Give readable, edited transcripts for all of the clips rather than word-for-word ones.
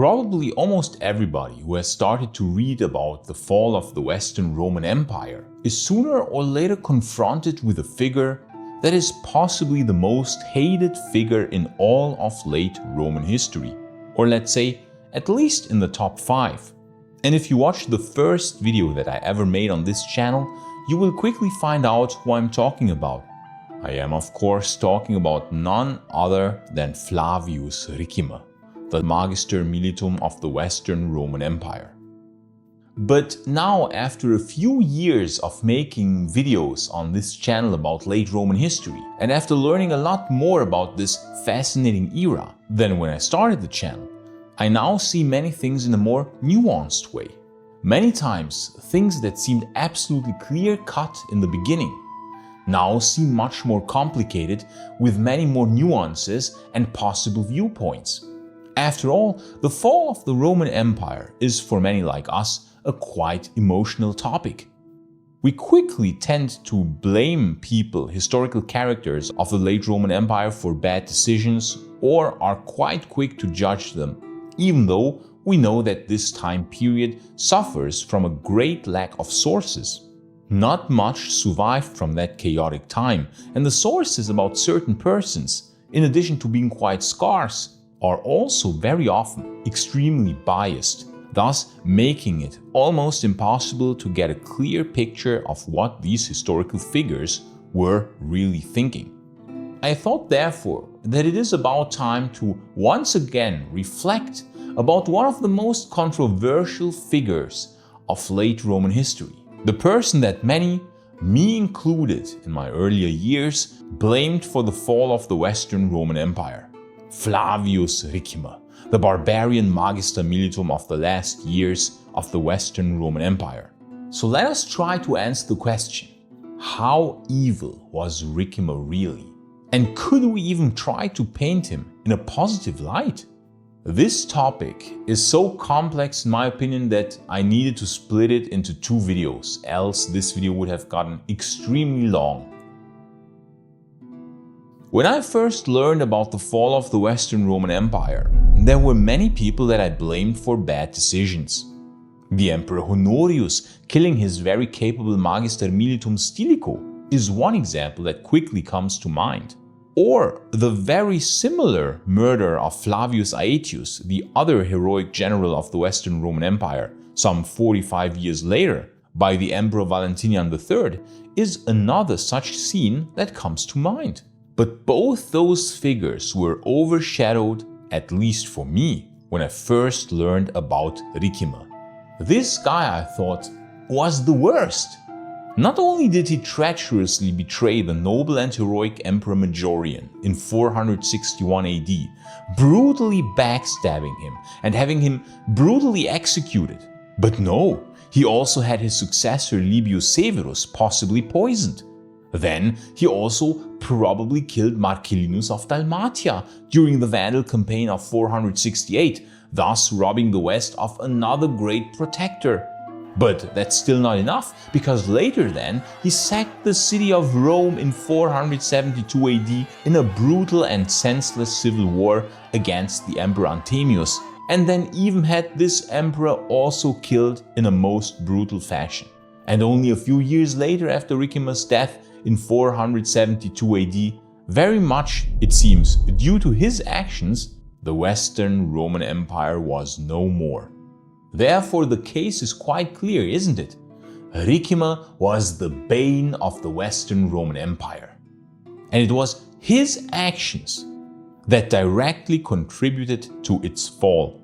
Probably almost everybody who has started to read about the fall of the Western Roman Empire is sooner or later confronted with a figure that is possibly the most hated figure in all of late Roman history, or let's say, at least in the top 5. And if you watch the first video that I ever made on this channel, you will quickly find out who I'm talking about. I am of course talking about none other than Flavius Ricimer, the Magister Militum of the Western Roman Empire. But now, after a few years of making videos on this channel about late Roman history, and after learning a lot more about this fascinating era than when I started the channel, I now see many things in a more nuanced way. Many times, things that seemed absolutely clear-cut in the beginning now seem much more complicated with many more nuances and possible viewpoints. After all, the fall of the Roman Empire is for many like us a quite emotional topic. We quickly tend to blame people, historical characters of the late Roman Empire for bad decisions, or are quite quick to judge them, even though we know that this time period suffers from a great lack of sources. Not much survived from that chaotic time, and the sources about certain persons, in addition to being quite scarce, are also very often extremely biased, thus making it almost impossible to get a clear picture of what these historical figures were really thinking. I thought therefore that it is about time to once again reflect about one of the most controversial figures of late Roman history. The person that many, me included in my earlier years, blamed for the fall of the Western Roman Empire. Flavius Ricimer, the barbarian Magister Militum of the last years of the Western Roman Empire. So let us try to answer the question, how evil was Ricimer really? And could we even try to paint him in a positive light? This topic is so complex in my opinion that I needed to split it into 2 videos, else this video would have gotten extremely long. When I first learned about the fall of the Western Roman Empire, there were many people that I blamed for bad decisions. The Emperor Honorius killing his very capable Magister Militum Stilicho is one example that quickly comes to mind. Or the very similar murder of Flavius Aetius, the other heroic general of the Western Roman Empire, some 45 years later, by the Emperor Valentinian III, is another such scene that comes to mind. But both those figures were overshadowed, at least for me, when I first learned about Ricimer. This guy, I thought, was the worst. Not only did he treacherously betray the noble and heroic Emperor Maiorianus in 461 AD, brutally backstabbing him and having him brutally executed, but no, he also had his successor Libius Severus possibly poisoned. Then he also probably killed Marcellinus of Dalmatia during the Vandal campaign of 468, thus robbing the West of another great protector. But that's still not enough, because later then he sacked the city of Rome in 472 AD in a brutal and senseless civil war against the Emperor Anthemius, and then even had this emperor also killed in a most brutal fashion. And only a few years later, after Ricimer's death in 472 AD, very much, it seems, due to his actions, the Western Roman Empire was no more. Therefore, the case is quite clear, isn't it? Ricimer was the bane of the Western Roman Empire. And it was his actions that directly contributed to its fall.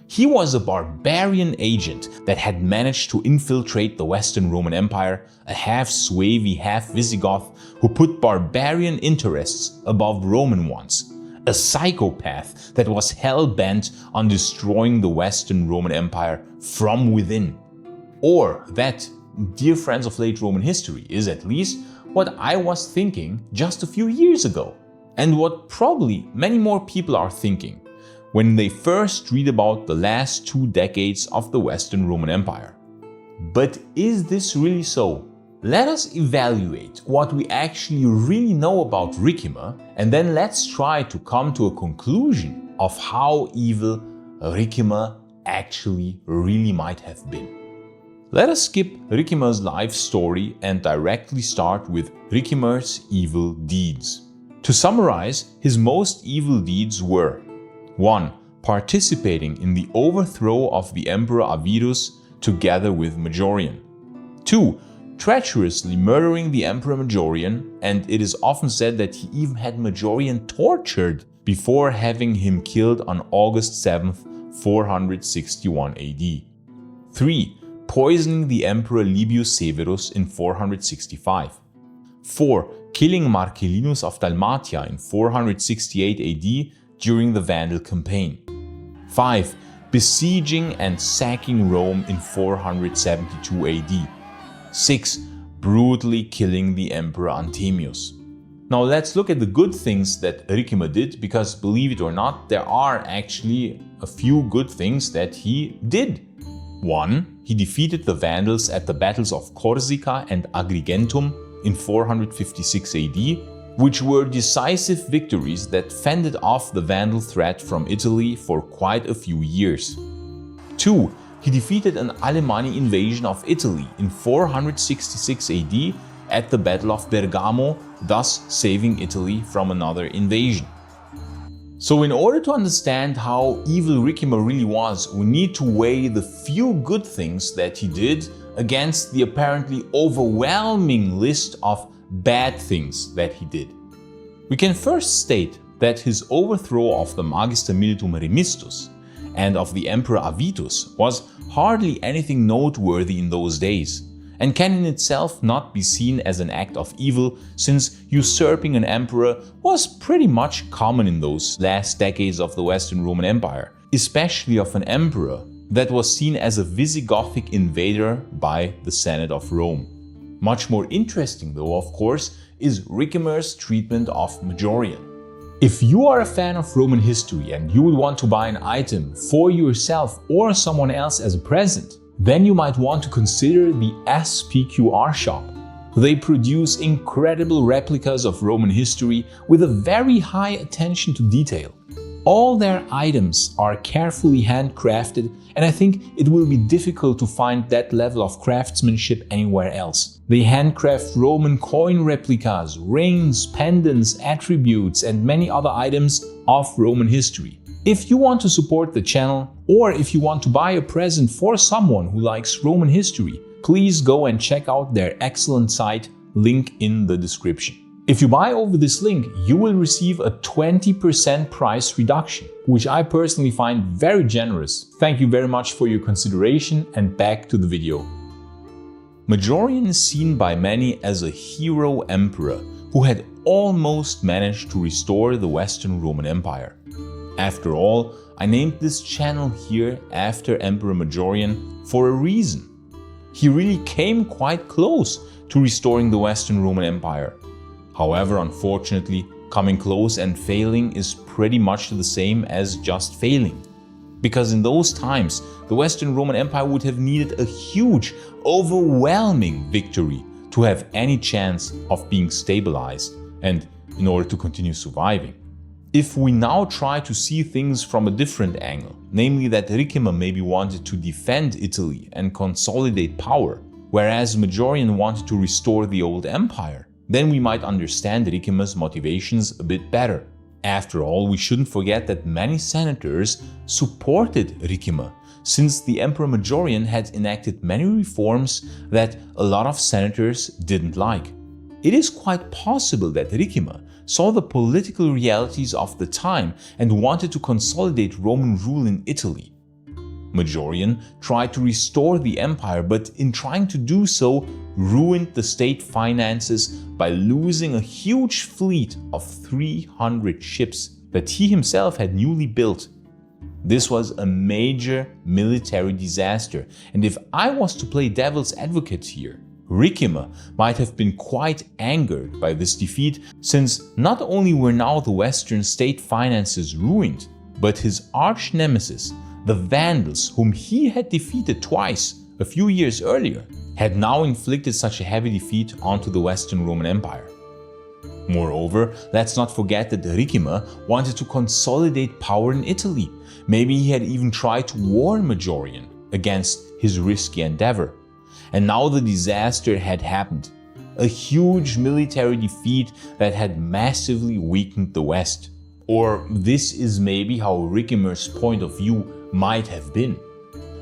He was a barbarian agent that had managed to infiltrate the Western Roman Empire, a half-Suevi, half-Visigoth who put barbarian interests above Roman ones. A psychopath that was hell-bent on destroying the Western Roman Empire from within. Or that, dear friends of late Roman history, is at least what I was thinking just a few years ago. And what probably many more people are thinking when they first read about the last 2 decades of the Western Roman Empire. But is this really so? Let us evaluate what we actually really know about Ricimer, and then let's try to come to a conclusion of how evil Ricimer actually really might have been. Let us skip Ricimer's life story and directly start with Ricimer's evil deeds. To summarize, his most evil deeds were: 1. Participating in the overthrow of the Emperor Avidus together with Majorian. 2. Treacherously murdering the Emperor Majorian, and it is often said that he even had Majorian tortured before having him killed on August 7th, 461 AD. 3. Poisoning the Emperor Libius Severus in 465. 4. Killing Marcellinus of Dalmatia in 468 AD during the Vandal campaign. 5. Besieging and sacking Rome in 472 AD. 6. Brutally killing the Emperor Anthemius. Now let's look at the good things that Ricimer did, because believe it or not, there are actually a few good things that he did. 1. He defeated the Vandals at the battles of Corsica and Agrigentum in 456 AD, which were decisive victories that fended off the Vandal threat from Italy for quite a few years. 2. He defeated an Alemanni invasion of Italy in 466 AD at the Battle of Bergamo, thus saving Italy from another invasion. So in order to understand how evil Ricimer really was, we need to weigh the few good things that he did against the apparently overwhelming list of bad things that he did. We can first state that his overthrow of the Magister Militum Remistus and of the Emperor Avitus was hardly anything noteworthy in those days, and can in itself not be seen as an act of evil, since usurping an emperor was pretty much common in those last decades of the Western Roman Empire, especially of an emperor that was seen as a Visigothic invader by the Senate of Rome. Much more interesting though, of course, is Ricimer's treatment of Majorian. If you are a fan of Roman history and you would want to buy an item for yourself or someone else as a present, then you might want to consider the SPQR Shop. They produce incredible replicas of Roman history with a very high attention to detail. All their items are carefully handcrafted, and I think it will be difficult to find that level of craftsmanship anywhere else. They handcraft Roman coin replicas, rings, pendants, attributes, and many other items of Roman history. If you want to support the channel, or if you want to buy a present for someone who likes Roman history, please go and check out their excellent site, link in the description. If you buy over this link, you will receive a 20% price reduction, which I personally find very generous. Thank you very much for your consideration, and back to the video. Majorian is seen by many as a hero emperor who had almost managed to restore the Western Roman Empire. After all, I named this channel here after Emperor Majorian for a reason. He really came quite close to restoring the Western Roman Empire. However, unfortunately, coming close and failing is pretty much the same as just failing. Because in those times, the Western Roman Empire would have needed a huge, overwhelming victory to have any chance of being stabilized and in order to continue surviving. If we now try to see things from a different angle, namely that Ricimer maybe wanted to defend Italy and consolidate power, whereas Majorian wanted to restore the old empire, then we might understand Ricimer's motivations a bit better. After all, we shouldn't forget that many senators supported Ricimer, since the Emperor Majorian had enacted many reforms that a lot of senators didn't like. It is quite possible that Ricimer saw the political realities of the time and wanted to consolidate Roman rule in Italy. Majorian tried to restore the empire, but in trying to do so, ruined the state finances by losing a huge fleet of 300 ships that he himself had newly built. This was a major military disaster, and if I was to play devil's advocate here, Ricimer might have been quite angered by this defeat, since not only were now the Western state finances ruined, but his arch nemesis, the Vandals, whom he had defeated twice a few years earlier, had now inflicted such a heavy defeat onto the Western Roman Empire. Moreover, let's not forget that Ricimer wanted to consolidate power in Italy. Maybe he had even tried to warn Majorian against his risky endeavor. And now the disaster had happened. A huge military defeat that had massively weakened the West. Or this is maybe how Ricimer's point of view might have been.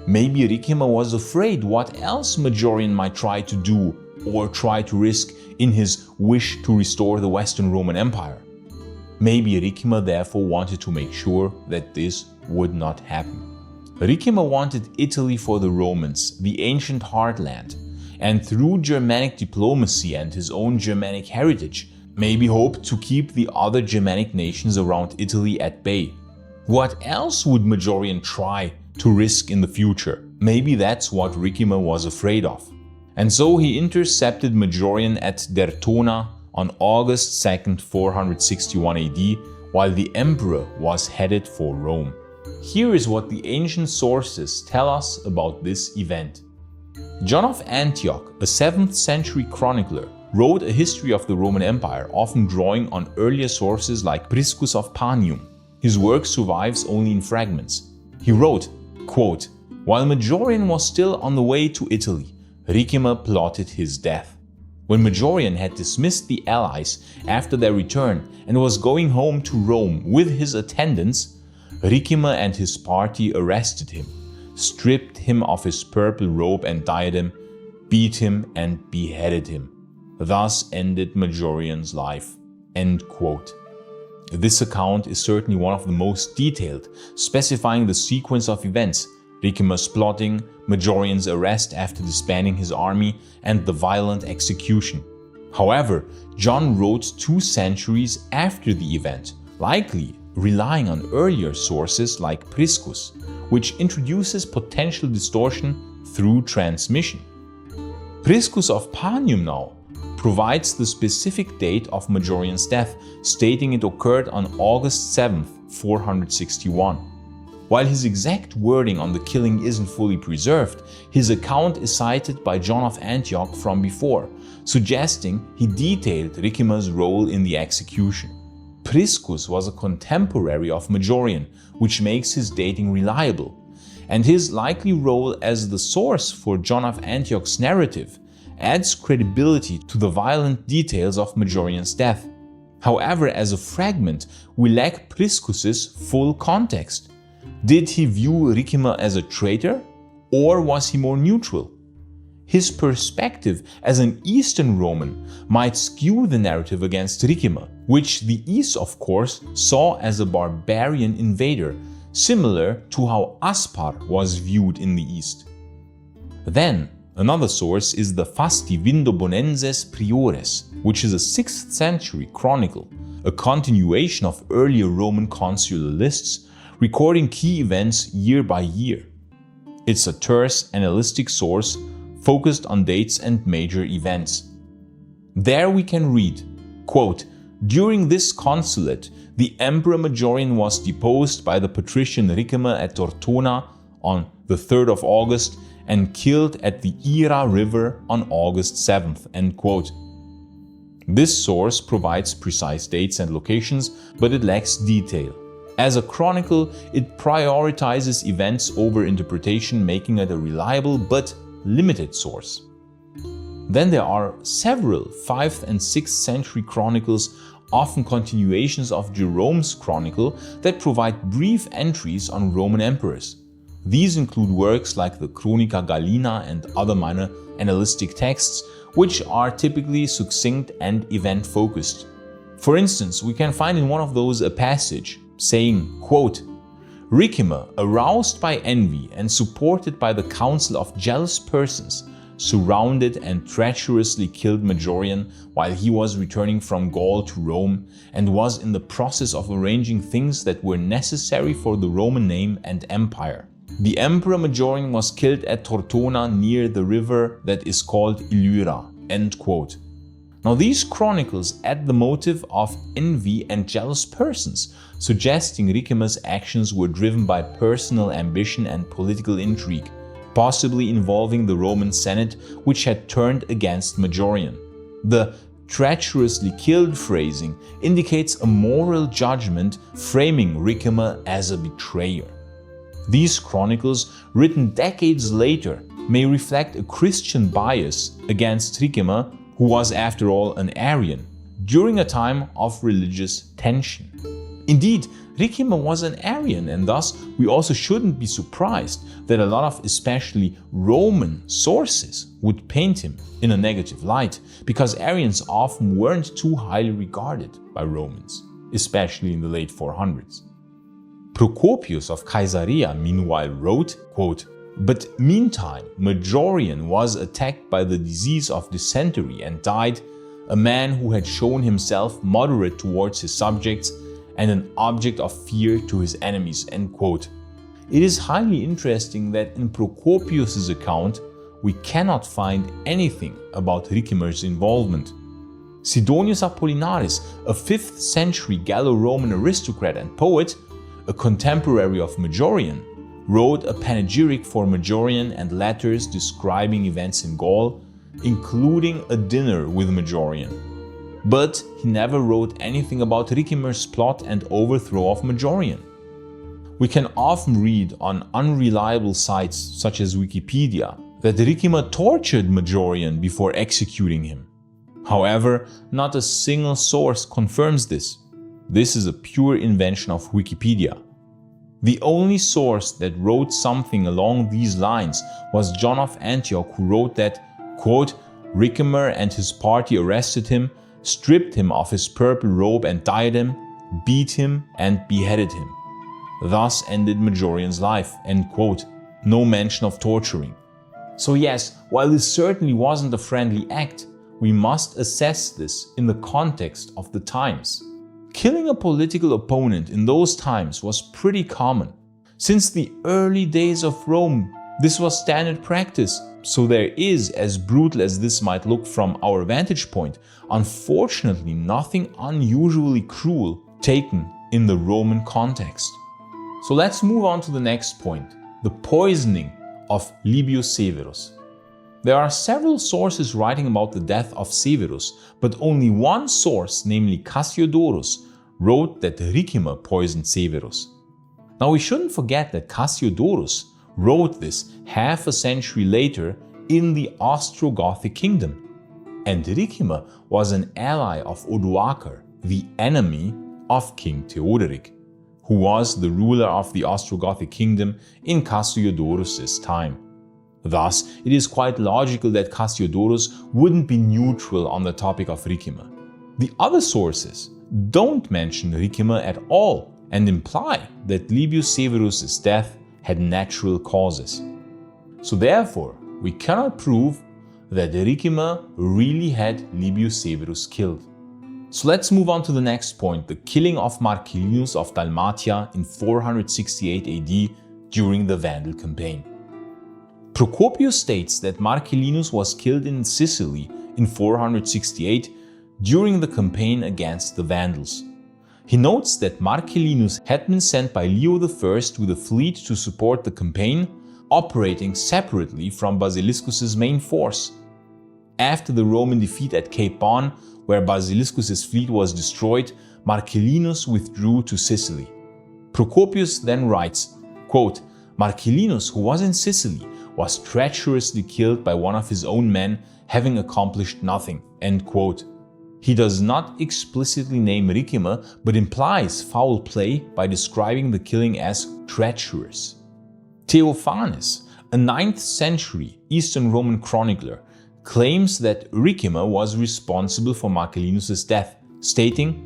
Maybe Ricimer was afraid what else Majorian might try to do or try to risk in his wish to restore the Western Roman Empire. Maybe Ricimer therefore wanted to make sure that this would not happen. Ricimer wanted Italy for the Romans, the ancient heartland, and through Germanic diplomacy and his own Germanic heritage, maybe hoped to keep the other Germanic nations around Italy at bay. What else would Majorian try to risk in the future? Maybe that's what Ricimer was afraid of. And so he intercepted Majorian at Dertona on August 2nd, 461 AD, while the emperor was headed for Rome. Here is what the ancient sources tell us about this event. John of Antioch, a 7th century chronicler, wrote a history of the Roman Empire, often drawing on earlier sources like Priscus of Panium. His work survives only in fragments. He wrote, quote, "While Majorian was still on the way to Italy, Ricimer plotted his death. When Majorian had dismissed the allies after their return and was going home to Rome with his attendants, Ricimer and his party arrested him, stripped him of his purple robe and diadem, beat him and beheaded him. Thus ended Majorian's life." End quote. This account is certainly one of the most detailed, specifying the sequence of events: Ricimer's plotting, Majorian's arrest after disbanding his army, and the violent execution. However, John wrote 2 centuries after the event, likely relying on earlier sources like Priscus, which introduces potential distortion through transmission. Priscus of Panium now provides the specific date of Majorian's death, stating it occurred on August 7th, 461. While his exact wording on the killing isn't fully preserved, his account is cited by John of Antioch from before, suggesting he detailed Ricimer's role in the execution. Priscus was a contemporary of Majorian, which makes his dating reliable, and his likely role as the source for John of Antioch's narrative adds credibility to the violent details of Majorian's death. However, as a fragment, we lack Priscus's full context. Did he view Ricimer as a traitor, or was he more neutral? His perspective as an Eastern Roman might skew the narrative against Ricimer, which the East, of course, saw as a barbarian invader, similar to how Aspar was viewed in the East. Then, another source is the Fasti Vindobonenses Priores, which is a 6th century chronicle, a continuation of earlier Roman consular lists, recording key events year by year. It's a terse, analytic source focused on dates and major events. There we can read, quote, "During this consulate, the Emperor Majorian was deposed by the patrician Ricimer at Tortona on the 3rd of August and killed at the Ira River on August 7th, end quote. This source provides precise dates and locations, but it lacks detail. As a chronicle, it prioritizes events over interpretation, making it a reliable but limited source. Then there are several 5th and 6th century chronicles, often continuations of Jerome's chronicle, that provide brief entries on Roman emperors. These include works like the Chronica Gallina and other minor analytic texts, which are typically succinct and event-focused. For instance, we can find in one of those a passage saying, quote, "Ricimer, aroused by envy and supported by the counsel of jealous persons, surrounded and treacherously killed Majorian while he was returning from Gaul to Rome and was in the process of arranging things that were necessary for the Roman name and empire. The Emperor Majorian was killed at Tortona near the river that is called Illyra." End quote. Now these chronicles add the motive of envy and jealous persons, suggesting Ricimer's actions were driven by personal ambition and political intrigue, possibly involving the Roman Senate, which had turned against Majorian. The treacherously killed phrasing indicates a moral judgment framing Ricimer as a betrayer. These chronicles, written decades later, may reflect a Christian bias against Ricimer, who was after all an Arian, during a time of religious tension. Indeed, Ricimer was an Arian, and thus we also shouldn't be surprised that a lot of especially Roman sources would paint him in a negative light, because Arians often weren't too highly regarded by Romans, especially in the late 400s. Procopius of Caesarea meanwhile wrote, quote, "But meantime Majorian was attacked by the disease of dysentery and died, a man who had shown himself moderate towards his subjects and an object of fear to his enemies." End quote. It is highly interesting that in Procopius's account we cannot find anything about Ricimer's involvement. Sidonius Apollinaris, a 5th century Gallo-Roman aristocrat and poet, a contemporary of Majorian, wrote a panegyric for Majorian and letters describing events in Gaul, including a dinner with Majorian. But he never wrote anything about Ricimer's plot and overthrow of Majorian. We can often read on unreliable sites such as Wikipedia that Ricimer tortured Majorian before executing him. However, not a single source confirms this. This is a pure invention of Wikipedia. The only source that wrote something along these lines was John of Antioch, who wrote that, quote, "Ricimer and his party arrested him, stripped him of his purple robe and diadem, beat him and beheaded him. Thus ended Majorian's life." End quote. No mention of torturing. So yes, while this certainly wasn't a friendly act, we must assess this in the context of the times. Killing a political opponent in those times was pretty common. Since the early days of Rome, this was standard practice. So there is, as brutal as this might look from our vantage point, unfortunately nothing unusually cruel taken in the Roman context. So let's move on to the next point, the poisoning of Libius Severus. There are several sources writing about the death of Severus, but only one source, namely Cassiodorus, wrote that Ricimer poisoned Severus. Now we shouldn't forget that Cassiodorus wrote this half a century later in the Ostrogothic kingdom, and Ricimer was an ally of Odoacer, the enemy of King Theodoric, who was the ruler of the Ostrogothic kingdom in Cassiodorus' time. Thus, it is quite logical that Cassiodorus wouldn't be neutral on the topic of Ricimer. The other sources don't mention Ricimer at all and imply that Libius Severus' death had natural causes. So therefore, we cannot prove that Ricimer really had Libius Severus killed. So let's move on to the next point, the killing of Marcellinus of Dalmatia in 468 AD during the Vandal campaign. Procopius states that Marcellinus was killed in Sicily in 468 during the campaign against the Vandals. He notes that Marcellinus had been sent by Leo I with a fleet to support the campaign, operating separately from Basiliscus' main force. After the Roman defeat at Cape Bon, where Basiliscus' fleet was destroyed, Marcellinus withdrew to Sicily. Procopius then writes, quote, "Marcellinus, who was in Sicily, was treacherously killed by one of his own men, having accomplished nothing." End quote. He does not explicitly name Ricimer, but implies foul play by describing the killing as treacherous. Theophanes, a 9th century Eastern Roman chronicler, claims that Ricimer was responsible for Marcellinus' death, stating,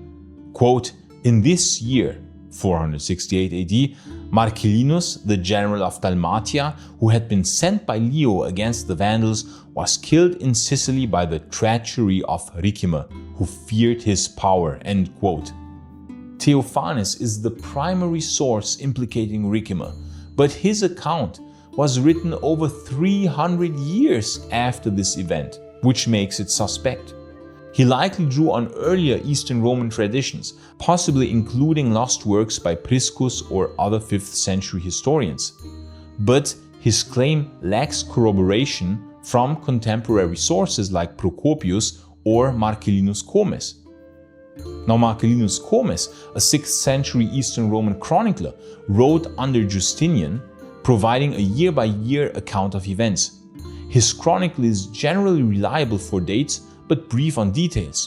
quote, "In this year, 468 AD, Marcellinus, the general of Dalmatia, who had been sent by Leo against the Vandals, was killed in Sicily by the treachery of Ricimer, who feared his power." End quote. Theophanes is the primary source implicating Ricimer, but his account was written over 300 years after this event, which makes it suspect. He likely drew on earlier Eastern Roman traditions, possibly including lost works by Priscus or other 5th century historians. But his claim lacks corroboration from contemporary sources like Procopius or Marcellinus Comes. Now Marcellinus Comes, a 6th century Eastern Roman chronicler, wrote under Justinian, providing a year-by-year account of events. His chronicle is generally reliable for dates, but brief on details.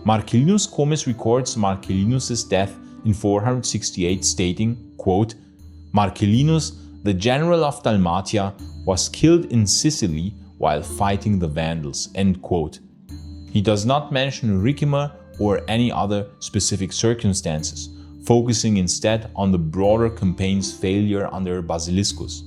Marcellinus Comes records Marcellinus' death in 468, stating, quote, "Marcellinus, the general of Dalmatia, was killed in Sicily while fighting the Vandals." End quote. He does not mention Ricimer or any other specific circumstances, focusing instead on the broader campaign's failure under Basiliscus.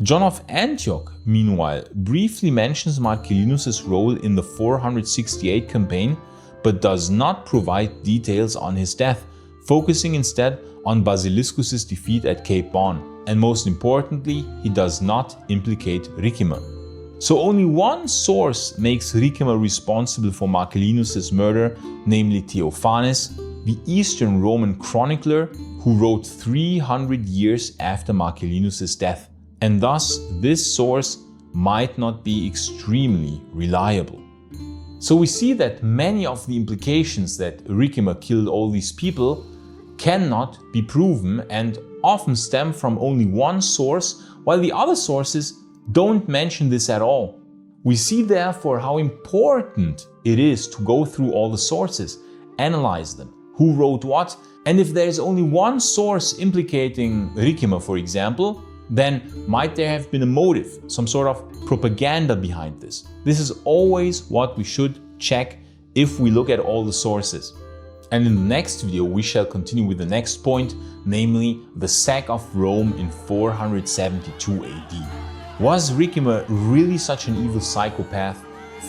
John of Antioch, meanwhile, briefly mentions Marcellinus' role in the 468 campaign, but does not provide details on his death, focusing instead on Basiliscus' defeat at Cape Bon, and most importantly, he does not implicate Ricimer. So only one source makes Ricimer responsible for Marcellinus' murder, namely Theophanes, the Eastern Roman chronicler who wrote 300 years after Marcellinus' death, and thus this source might not be extremely reliable. So we see that many of the implications that Ricimer killed all these people cannot be proven and often stem from only one source, while the other sources don't mention this at all. We see therefore how important it is to go through all the sources, analyze them, who wrote what, and if there is only one source implicating Ricimer, for example, then might there have been a motive, some sort of propaganda behind this. This is always what we should check if we look at all the sources. And in the next video we shall continue with the next point, namely the sack of Rome in 472 AD. Was Ricimer really such an evil psychopath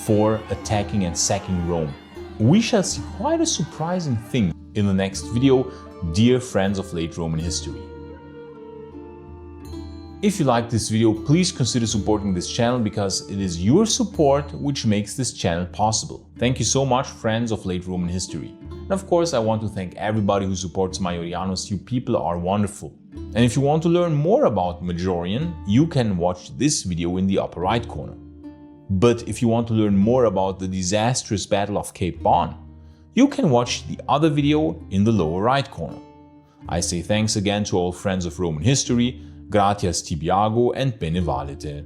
for attacking and sacking Rome? We shall see quite a surprising thing in the next video, dear friends of late Roman history. If you like this video, please consider supporting this channel, because it is your support which makes this channel possible. Thank you so much, friends of late Roman history. And of course, I want to thank everybody who supports Maiorianus. You people are wonderful. And if you want to learn more about Majorian, you can watch this video in the upper right corner. But if you want to learn more about the disastrous Battle of Cape Bon, you can watch the other video in the lower right corner. I say thanks again to all friends of Roman history, gratias tibiago and bene valete.